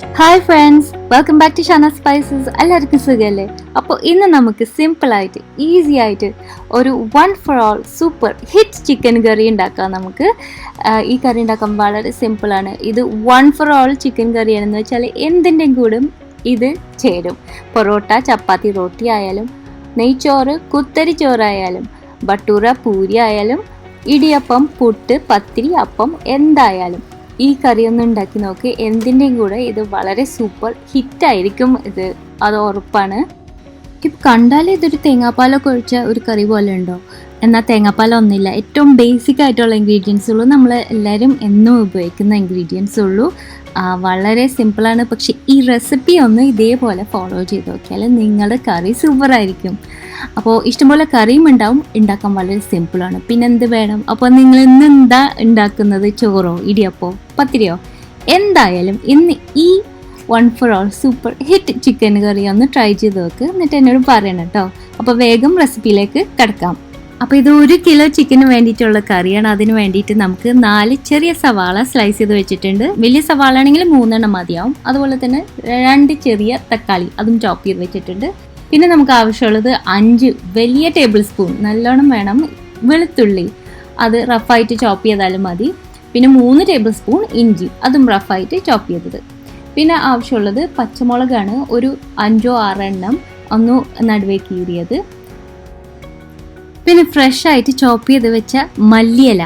Hi friends, welcome back to Shanas spices. എല്ലാവർക്കും സുഖമല്ലേ? അപ്പോൾ ഇന്ന് നമുക്ക് സിമ്പിളായിട്ട് ഈസി ആയിട്ട് ഒരു one for all super hit chicken curry ഉണ്ടാക്കാം. നമുക്ക് ഈ കറി ഉണ്ടാക്കാൻ വളരെ സിമ്പിളാണ്. ഇത് വൺ ഫോർ ഓൾ ചിക്കൻ കറിയാണെന്ന് വെച്ചാൽ എന്തിൻ്റെയും കൂടെ ഇത് ചേരും. പൊറോട്ട, ചപ്പാത്തി, റോട്ടി ആയാലും, നെയ്ച്ചോറ്, കുത്തരി ചോറായാലും, ബട്ടൂര, പൂരി ആയാലും, ഇടിയപ്പം, പുട്ട്, പത്തിരി, അപ്പം എന്തായാലും ഈ കറി ഒന്ന് ഉണ്ടാക്കി നോക്കി. എന്തിൻ്റെയും കൂടെ ഇത് വളരെ സൂപ്പർ ഹിറ്റായിരിക്കും. അത് ഉറപ്പാണ്. ഇപ്പം കണ്ടാൽ ഇതൊരു തേങ്ങാപ്പാലൊക്കെ ഒഴിച്ച ഒരു കറി പോലെ ഉണ്ടോ? എന്നാൽ തേങ്ങാപ്പാലൊന്നുമില്ല. ഏറ്റവും ബേസിക് ആയിട്ടുള്ള ഇൻഗ്രീഡിയൻസ് ഉള്ളൂ. നമ്മൾ എല്ലാവരും എന്നും ഉപയോഗിക്കുന്ന ഇൻഗ്രീഡിയൻസ് ഉള്ളൂ. വളരെ സിമ്പിളാണ്. പക്ഷെ ഈ റെസിപ്പി ഒന്ന് ഇതേപോലെ ഫോളോ ചെയ്ത് നോക്കിയാൽ നിങ്ങളുടെ കറി സൂപ്പറായിരിക്കും. അപ്പോൾ ഇഷ്ടംപോലെ കറിയും ഉണ്ടാവും. ഉണ്ടാക്കാൻ വളരെ സിമ്പിളാണ്. പിന്നെ എന്ത് വേണം? അപ്പോൾ നിങ്ങൾ ഇന്ന് എന്താ ഉണ്ടാക്കുന്നത്? ചോറോ, ഇടിയപ്പോ, പത്തിരിയോ? എന്തായാലും ഇന്ന് ഈ one for all super hit chicken curry ഒന്ന് ട്രൈ ചെയ്ത് നോക്ക്. എന്നിട്ട് എന്നോട് പറയണം കേട്ടോ. അപ്പോൾ വേഗം റെസിപ്പിയിലേക്ക് കിടക്കാം. അപ്പോൾ ഇത് 1 കിലോ ചിക്കന് വേണ്ടിയിട്ടുള്ള കറിയാണ്. അതിന് വേണ്ടിയിട്ട് നമുക്ക് 4 ചെറിയ സവാള സ്ലൈസ് ചെയ്ത് വെച്ചിട്ടുണ്ട്. വലിയ സവാള ആണെങ്കിൽ 3 എണ്ണം മതിയാവും. അതുപോലെ തന്നെ 2 ചെറിയ തക്കാളി അതും ചോപ്പ് ചെയ്ത് വെച്ചിട്ടുണ്ട്. പിന്നെ നമുക്ക് ആവശ്യമുള്ളത് 5 വലിയ ടേബിൾ സ്പൂൺ നല്ലോണം വേണം വെളുത്തുള്ളി, അത് റഫായിട്ട് ചോപ്പ് ചെയ്താലും മതി. പിന്നെ 3 ടേബിൾ സ്പൂൺ ഇഞ്ചി, അതും റഫായിട്ട് ചോപ്പ് ചെയ്തത്. പിന്നെ ആവശ്യമുള്ളത് പച്ചമുളകാണ്, ഒരു 5-6 എണ്ണം ഒന്ന് നടുവേ കീറിയത്. പിന്നെ ഫ്രഷ് ആയിട്ട് ചോപ്പ് ചെയ്ത് വെച്ച മല്ലിയില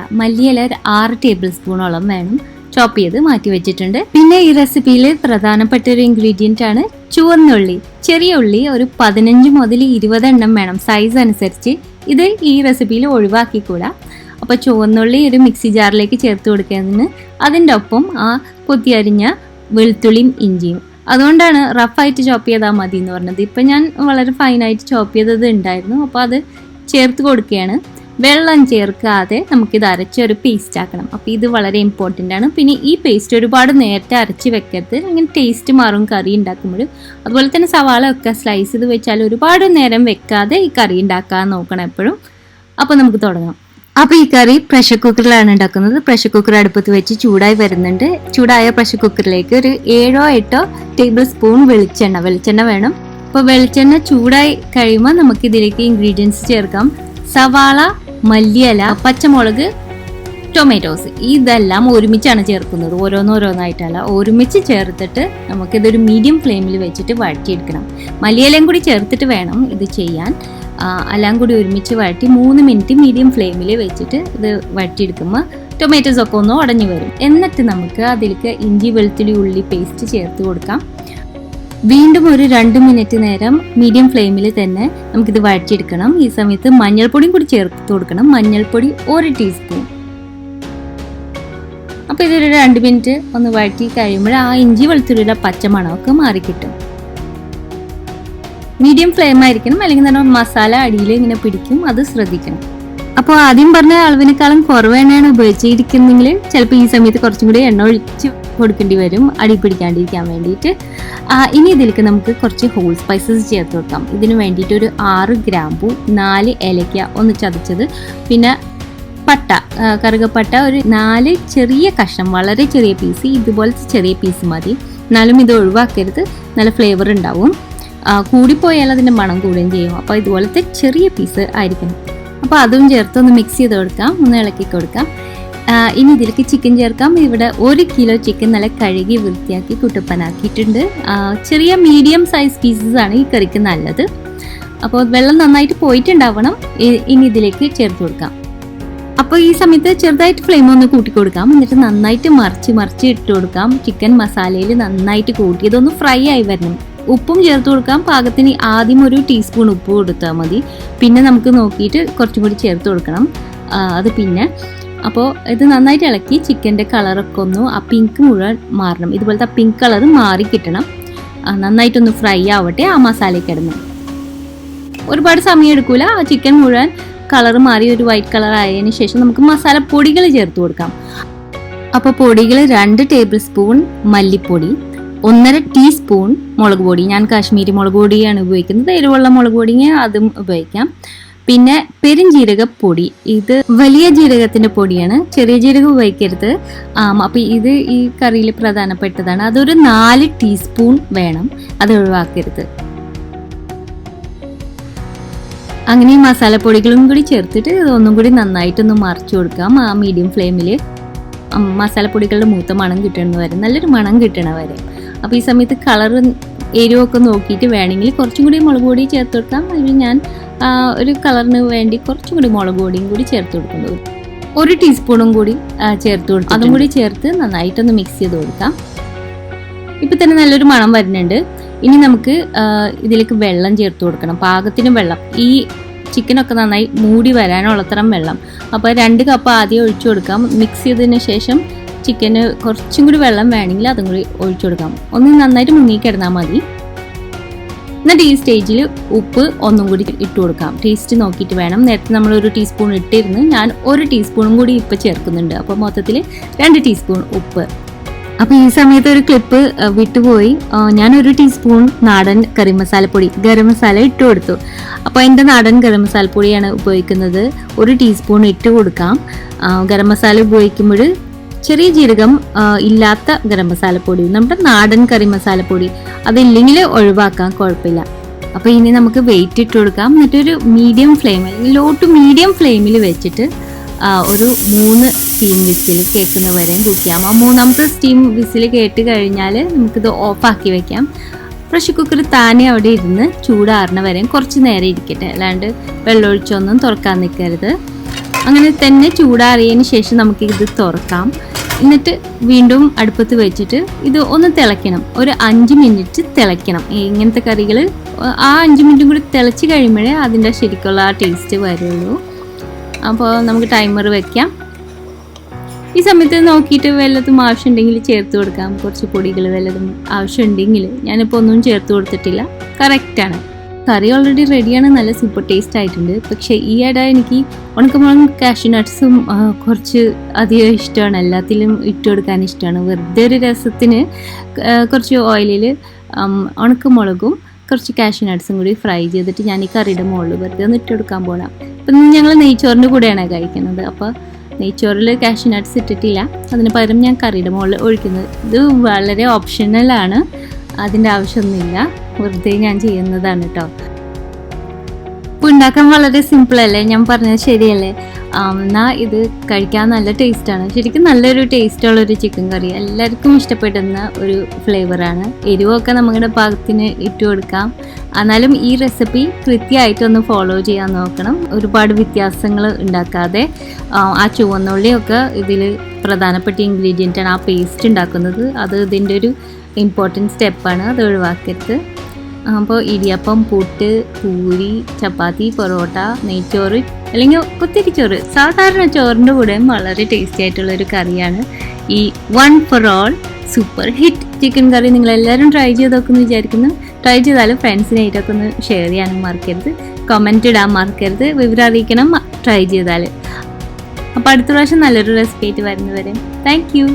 ഒരു 6 ടേബിൾ സ്പൂണോളം വേണം, ചോപ്പ് ചെയ്ത് മാറ്റി വെച്ചിട്ടുണ്ട്. പിന്നെ ഈ റെസിപ്പിയിൽ പ്രധാനപ്പെട്ട ഒരു ഇൻഗ്രീഡിയൻ്റ് ആണ് ചുവന്നുള്ളി. ചെറിയ ഉള്ളി ഒരു 15 മുതൽ 20 എണ്ണം വേണം, സൈസ് അനുസരിച്ച്. ഇത് ഈ റെസിപ്പിയിൽ ഒഴിവാക്കിക്കൂടാ. അപ്പോൾ ചുവന്നുള്ളി ഒരു മിക്സി ജാറിലേക്ക് ചേർത്ത് കൊടുക്കുന്നതിന് അതിൻ്റെ ഒപ്പം ആ കൊത്തിയരിഞ്ഞ വെളുത്തുള്ളിയും ഇഞ്ചിയും. അതുകൊണ്ടാണ് റഫായിട്ട് ചോപ്പ് ചെയ്താൽ മതി എന്ന് പറഞ്ഞത്. ഇപ്പം ഞാൻ വളരെ ഫൈനായിട്ട് ചോപ്പ് ചെയ്തത് ഉണ്ടായിരുന്നു. അപ്പോൾ അത് ചേർത്ത് കൊടുക്കുകയാണ്. വെള്ളം ചേർക്കാതെ നമുക്കിത് അരച്ച് ഒരു പേസ്റ്റ് ആക്കണം. അപ്പോൾ ഇത് വളരെ ഇമ്പോർട്ടൻ്റ് ആണ്. പിന്നെ ഈ പേസ്റ്റ് ഒരുപാട് നേരത്തെ അരച്ച് വെക്കരുത്, അങ്ങനെ ടേസ്റ്റ് മാറും കറി ഉണ്ടാക്കുമ്പോഴും. അതുപോലെ തന്നെ സവാള ഒക്കെ സ്ലൈസ് ചെയ്ത് വെച്ചാൽ ഒരുപാട് നേരം വെക്കാതെ ഈ കറി ഉണ്ടാക്കാൻ നോക്കണം എപ്പോഴും. അപ്പോൾ നമുക്ക് തുടങ്ങാം. അപ്പോൾ ഈ കറി പ്രഷർ കുക്കറിലാണ് ഉണ്ടാക്കുന്നത്. പ്രഷർ കുക്കർ അടുപ്പത്ത് വെച്ച് ചൂടായി വരുന്നുണ്ട്. ചൂടായ പ്രഷർ കുക്കറിലേക്ക് ഒരു 7-8 ടേബിൾ സ്പൂൺ വെളിച്ചെണ്ണ വേണം. അപ്പോൾ വെളിച്ചെണ്ണ ചൂടായി കഴിയുമ്പോൾ നമുക്കിതിലേക്ക് ഇൻഗ്രീഡിയൻസ് ചേർക്കാം. സവാള, മല്ലിയില, പച്ചമുളക്, ടൊമാറ്റോസ്, ഇതെല്ലാം ഒരുമിച്ചാണ് ചേർക്കുന്നത്. ഓരോന്നായിട്ടല്ല, ഒരുമിച്ച് ചേർത്തിട്ട് നമുക്കിതൊരു മീഡിയം ഫ്ലെയിമിൽ വെച്ചിട്ട് വഴറ്റിയെടുക്കണം. മല്ലിയിലയും കൂടി ചേർത്തിട്ട് വേണം ഇത് ചെയ്യാൻ. എല്ലാം കൂടി ഒരുമിച്ച് വഴറ്റി 3 മിനിറ്റ് മീഡിയം ഫ്ലെയിമിൽ വെച്ചിട്ട് ഇത് വഴറ്റിയെടുക്കുമ്പോൾ ടൊമാറ്റോസ് ഒക്കെ ഒന്ന് ഉടഞ്ഞു വരും. എന്നിട്ട് നമുക്ക് അതിലേക്ക് ഇഞ്ചി, വെളുത്തുള്ളി, ഉള്ളി പേസ്റ്റ് ചേർത്ത് കൊടുക്കാം. വീണ്ടും ഒരു 2 മിനിറ്റ് നേരം മീഡിയം ഫ്ലെയിമിൽ തന്നെ നമുക്കിത് വഴറ്റിയെടുക്കണം. ഈ സമയത്ത് മഞ്ഞൾപ്പൊടിയും കൂടി ചേർത്ത് കൊടുക്കണം. മഞ്ഞൾപ്പൊടി 1 ടീസ്പൂൺ. അപ്പോൾ ഇതൊരു 2 മിനിറ്റ് ഒന്ന് വഴറ്റി കഴിയുമ്പോൾ ആ ഇഞ്ചി വെളുത്തുള്ളിയുടെ പച്ചമണമൊക്കെ മാറിക്കിട്ടും. മീഡിയം ഫ്ലെയിം ആയിരിക്കണം, അല്ലെങ്കിൽ തന്നെ മസാല അടിയിൽ ഇങ്ങനെ പിടിക്കും, അത് ശ്രദ്ധിക്കണം. അപ്പോൾ ആദ്യം പറഞ്ഞ അളവിനേക്കാളും കുറവ് എണ്ണയാണ് ഉപയോഗിച്ചിരിക്കുന്നെങ്കിൽ ചിലപ്പോൾ ഈ സമയത്ത് കുറച്ചും കൂടി എണ്ണ ഒഴിച്ച് കൊടുക്കേണ്ടി വരും, അടി പിടിക്കാണ്ടിരിക്കാൻ വേണ്ടിയിട്ട്. ഇനി ഇതിലേക്ക് നമുക്ക് കുറച്ച് ഹോൾ സ്പൈസസ് ചേർത്ത് കൊടുക്കാം. ഇതിന് വേണ്ടിയിട്ട് ഒരു 6 ഗ്രാമ്പൂ, 4 ഏലക്ക ഒന്ന് ചതച്ചത്, പിന്നെ പട്ട, കറുകപ്പട്ട ഒരു 4 ചെറിയ കഷ്ണം, വളരെ ചെറിയ പീസ്, ഇതുപോലത്തെ ചെറിയ പീസ് മതി. എന്നാലും ഇത് ഒഴിവാക്കരുത്, നല്ല ഫ്ലേവർ ഉണ്ടാവും. കൂടിപ്പോയാൽ അതിൻ്റെ മണം കൂടുകയും ചെയ്യും. അപ്പോൾ ഇതുപോലത്തെ ചെറിയ പീസ് ആയിരിക്കണം. അപ്പോൾ അതും ചേർത്ത് ഒന്ന് മിക്സ് ചെയ്ത് കൊടുക്കാം, ഒന്ന് ഇളക്കി കൊടുക്കാം. ഇനി ഇതിലേക്ക് ചിക്കൻ ചേർക്കാം. ഇവിടെ 1 കിലോ ചിക്കൻ നല്ല കഴുകി വൃത്തിയാക്കി കുട്ടപ്പനാക്കിയിട്ടുണ്ട്. ചെറിയ മീഡിയം സൈസ് പീസസ് ആണ് ഈ കറിക്ക് നല്ലത്. അപ്പോൾ വെള്ളം നന്നായിട്ട് പോയിട്ടുണ്ടാവണം. ഇനി ഇതിലേക്ക് ചേർത്ത് കൊടുക്കാം. അപ്പോൾ ഈ സമയത്ത് ചെറുതായിട്ട് ഫ്ലെയിം ഒന്ന് കൂട്ടി കൊടുക്കാം. എന്നിട്ട് നന്നായിട്ട് മറിച്ച് ഇട്ട് കൊടുക്കാം. ചിക്കൻ മസാലയിൽ നന്നായിട്ട് കൂട്ടി ഇതൊന്ന് ഫ്രൈ ആയി വരണം. ഉപ്പും ചേർത്ത് കൊടുക്കാം പാകത്തിന്. ആദ്യം ഒരു ടീസ്പൂൺ ഉപ്പ് കൊടുത്താൽ മതി. പിന്നെ നമുക്ക് നോക്കിയിട്ട് കുറച്ചും കൂടി ചേർത്ത് കൊടുക്കണം. അത് പിന്നെ അപ്പോൾ ഇത് നന്നായിട്ട് ഇളക്കി ചിക്കൻ്റെ കളറൊക്കെ ഒന്ന് ആ പിങ്ക് മുഴുവൻ മാറണം. ഇതുപോലത്തെ പിങ്ക് കളർ മാറി കിട്ടണം. നന്നായിട്ടൊന്ന് ഫ്രൈ ആവട്ടെ ആ മസാലയ്ക്ക് കിടന്ന്. ഒരുപാട് സമയം എടുക്കൂല. ആ ചിക്കൻ മുഴുവൻ കളർ മാറി ഒരു വൈറ്റ് കളർ ആയതിനു ശേഷം നമുക്ക് മസാല പൊടികൾ ചേർത്ത് കൊടുക്കാം. അപ്പോൾ പൊടികൾ 2 ടേബിൾ സ്പൂൺ മല്ലിപ്പൊടി, 1.5 ടീസ്പൂൺ മുളക് പൊടി. ഞാൻ കാശ്മീരി മുളക് പൊടിയാണ് ഉപയോഗിക്കുന്നത്. എരിവുള്ള മുളക് പൊടിയെ അതും ഉപയോഗിക്കാം. പിന്നെ പെരുംജീരകപ്പൊടി, ഇത് വലിയ ജീരകത്തിന്റെ പൊടിയാണ്, ചെറിയ ജീരകം ഉപയോഗിക്കരുത്. അപ്പൊ ഇത് ഈ കറിയിൽ പ്രധാനപ്പെട്ടതാണ്. അതൊരു 4 ടീസ്പൂൺ വേണം, അത് ഒഴിവാക്കരുത്. അങ്ങനെ ഈ മസാലപ്പൊടികളും കൂടി ചേർത്തിട്ട് ഇതൊന്നും കൂടി നന്നായിട്ടൊന്ന് മറിച്ചു കൊടുക്കാം ആ മീഡിയം ഫ്ലെയിമിൽ. മസാലപ്പൊടികളുടെ മൂത്ത മണം കിട്ടണ വരെ, നല്ലൊരു മണം കിട്ടണ വരെ. അപ്പോൾ ഈ സമയത്ത് കളറ് എരിവൊക്കെ നോക്കിയിട്ട് വേണമെങ്കിൽ കുറച്ചും കൂടി മുളക് പൊടി ചേർത്ത് കൊടുക്കാം. അതിൽ ഞാൻ ഒരു കളറിന് വേണ്ടി കുറച്ചും കൂടി മുളക് പൊടിയും കൂടി ചേർത്ത് കൊടുക്കുന്നത്, 1 ടീസ്പൂണും കൂടി ചേർത്ത് കൊടുക്കും. അതും കൂടി ചേർത്ത് നന്നായിട്ടൊന്ന് മിക്സ് ചെയ്ത് കൊടുക്കാം. ഇപ്പം തന്നെ നല്ലൊരു മണം വരുന്നുണ്ട്. ഇനി നമുക്ക് ഇതിലേക്ക് വെള്ളം ചേർത്ത് കൊടുക്കണം, പാകത്തിന് വെള്ളം. ഈ ചിക്കനൊക്കെ നന്നായി മൂടി വരാനുള്ളത്തരം വെള്ളം. അപ്പോൾ 2 കപ്പ് ആദ്യം ഒഴിച്ചു കൊടുക്കാം. മിക്സ് ചെയ്തതിന് ശേഷം ചിക്കന് കുറച്ചും കൂടി വെള്ളം വേണമെങ്കിൽ അതും കൂടി ഒഴിച്ചു കൊടുക്കാം. ഒന്ന് നന്നായിട്ട് മുങ്ങിക്കിടന്നാൽ മതി. എന്നിട്ട് ഈ സ്റ്റേജിൽ ഉപ്പ് ഒന്നും കൂടി ഇട്ട് കൊടുക്കാം. ടേസ്റ്റ് നോക്കിയിട്ട് വേണം. നേരത്തെ നമ്മൾ 1 ടീസ്പൂൺ ഇട്ടിരുന്നു, ഞാൻ 1 ടീസ്പൂണും കൂടി ഇപ്പം ചേർക്കുന്നുണ്ട്. അപ്പോൾ മൊത്തത്തിൽ 2 ടീസ്പൂൺ ഉപ്പ്. അപ്പോൾ ഈ സമയത്ത് ഒരു ക്ലിപ്പ് വിട്ടുപോയി. ഞാൻ 1 ടീസ്പൂൺ നാടൻ കറി മസാലപ്പൊടി, ഗരം മസാല ഇട്ട് കൊടുത്തു. അപ്പോൾ എൻ്റെ നാടൻ ഗരം മസാലപ്പൊടിയാണ് ഉപയോഗിക്കുന്നത്. 1 ടീസ്പൂൺ ഇട്ട് കൊടുക്കാം. ഗരം മസാല ഉപയോഗിക്കുമ്പോൾ ചെറിയ ജീരകം ഇല്ലാത്ത ഗരം മസാലപ്പൊടി, നമ്മുടെ നാടൻ കറി മസാലപ്പൊടി അതില്ലെങ്കിൽ ഒഴിവാക്കാം, കുഴപ്പമില്ല. അപ്പോൾ ഇനി നമുക്ക് വെയിറ്റ് ഇട്ട് കൊടുക്കാം. എന്നിട്ടൊരു മീഡിയം ഫ്ലെയിമിൽ, ലോ ടു മീഡിയം ഫ്ലെയിമിൽ വെച്ചിട്ട് ഒരു 3 സ്റ്റീം വിസിൽ കേൾക്കുന്ന വരെയും കുക്ക് ചെയ്യാം. ആ 3ാമത്തെ സ്റ്റീം വിസിൽ കേട്ട് കഴിഞ്ഞാൽ നമുക്കിത് ഓഫാക്കി വെക്കാം. പ്രഷർ കുക്കർ താനെ അവിടെ ഇരുന്ന് ചൂടാറുന്ന വരെയും കുറച്ച് നേരം ഇരിക്കട്ടെ, അല്ലാണ്ട് വെള്ളമൊഴിച്ചൊന്നും തുറക്കാൻ നിൽക്കരുത്. അങ്ങനെ തന്നെ ചൂടാറിയതിന് ശേഷം നമുക്ക് ഇത് തുറക്കാം. എന്നിട്ട് വീണ്ടും അടുപ്പത്ത് വെച്ചിട്ട് ഇത് ഒന്ന് തിളയ്ക്കണം. ഒരു 5 മിനിറ്റ് തിളയ്ക്കണം. ഇങ്ങനത്തെ കറികൾ ആ 5 മിനിറ്റും കൂടി തിളച്ച് കഴിയുമ്പോഴേ അതിൻ്റെ ശരിക്കുള്ള ആ ടേസ്റ്റ് വരുള്ളൂ. അപ്പോൾ നമുക്ക് ടൈമർ വെക്കാം. ഈ സമയത്ത് നോക്കിയിട്ട് വല്ലതും ആവശ്യമുണ്ടെങ്കിൽ ചേർത്ത് കൊടുക്കാം. കുറച്ച് പൊടികൾ വല്ലതും ആവശ്യമുണ്ടെങ്കിൽ. ഞാനിപ്പോൾ ഒന്നും ചേർത്ത് കൊടുത്തിട്ടില്ല, കറക്റ്റാണ്. കറി ഓൾറെഡി റെഡിയാണ്, നല്ല സൂപ്പർ ടേസ്റ്റ് ആയിട്ടുണ്ട്. പക്ഷേ ഈയിടെ എനിക്ക് ഉണക്കമുളകും കാഷ്യൂ നട്ട്സും കുറച്ച് അധികം ഇഷ്ടമാണ്, എല്ലാത്തിലും ഇട്ട് കൊടുക്കാൻ ഇഷ്ടമാണ്. വെറുതെ ഒരു രസത്തിന് കുറച്ച് ഓയിലിൽ ഉണക്കമുളകും കുറച്ച് കാഷ്യൂ നട്ട്സും കൂടി ഫ്രൈ ചെയ്തിട്ട് ഞാൻ ഈ കറിയുടെ മുകളിൽ വെറുതെ ഒന്ന് ഇട്ട് കൊടുക്കാൻ പോകണം. ഇപ്പം ഞങ്ങൾ നെയ്ച്ചോറിൻ്റെ കൂടെയാണ് കഴിക്കുന്നത്. അപ്പോൾ നെയ്ച്ചോറിൽ കാഷ്യൂ നട്ട്സ് ഇട്ടിട്ടില്ല, അതിന് പകരം ഞാൻ കറിയുടെ മുകളിൽ ഒഴിക്കുന്നത്. ഇത് വളരെ ഓപ്ഷണലാണ്, അതിൻ്റെ ആവശ്യമൊന്നുമില്ല, വെറുതെ ഞാൻ ചെയ്യുന്നതാണ് കേട്ടോ. ഇപ്പോൾ ഉണ്ടാക്കാൻ വളരെ സിമ്പിളല്ലേ, ഞാൻ പറഞ്ഞത് ശരിയല്ലേ? എന്നാൽ ഇത് കഴിക്കാൻ നല്ല ടേസ്റ്റാണ്. ശരിക്കും നല്ലൊരു ടേസ്റ്റുള്ളൊരു ചിക്കൻ കറി, എല്ലാവർക്കും ഇഷ്ടപ്പെടുന്ന ഒരു ഫ്ലേവറാണ്. എരിവൊക്കെ നമ്മുടെ പാകത്തിന് ഇട്ട് കൊടുക്കാം. എന്നാലും ഈ റെസിപ്പി കൃത്യമായിട്ടൊന്ന് ഫോളോ ചെയ്യാൻ നോക്കണം, ഒരുപാട് വ്യത്യാസങ്ങൾ ഉണ്ടാക്കാതെ. ആ ചുവന്നുള്ളിയൊക്കെ ഇതിൽ പ്രധാനപ്പെട്ട ഇൻഗ്രീഡിയൻ്റാണ്. ആ പേസ്റ്റ് ഉണ്ടാക്കുന്നത് അത് ഇതിൻ്റെ ഒരു ഇമ്പോർട്ടൻറ്റ് സ്റ്റെപ്പാണ്, അത് ഒഴിവാക്കരുത്. അപ്പോൾ ഇടിയപ്പം, പുട്ട്, പൂരി, ചപ്പാത്തി, പൊറോട്ട, നെയ്ച്ചോറ് അല്ലെങ്കിൽ കുത്തിരിച്ചോറ്, സാധാരണ ചോറിൻ്റെ കൂടെയും വളരെ ടേസ്റ്റി ആയിട്ടുള്ളൊരു കറിയാണ് ഈ 1 for all super hit chicken curry. നിങ്ങളെല്ലാവരും ട്രൈ ചെയ്ത് നോക്കുമെന്ന് വിചാരിക്കുന്നു. ട്രൈ ചെയ്താലും ഫ്രണ്ട്സിനായിട്ടൊക്കെ ഒന്ന് ഷെയർ ചെയ്യാനും മറക്കരുത്, കമൻറ്റ് ഇടാൻ മറക്കരുത്, വിവരം അറിയിക്കണം ട്രൈ ചെയ്താൽ. അപ്പോൾ അടുത്ത പ്രാവശ്യം നല്ലൊരു റെസിപ്പി ആയിട്ട് വരുന്നവരെ താങ്ക് യു.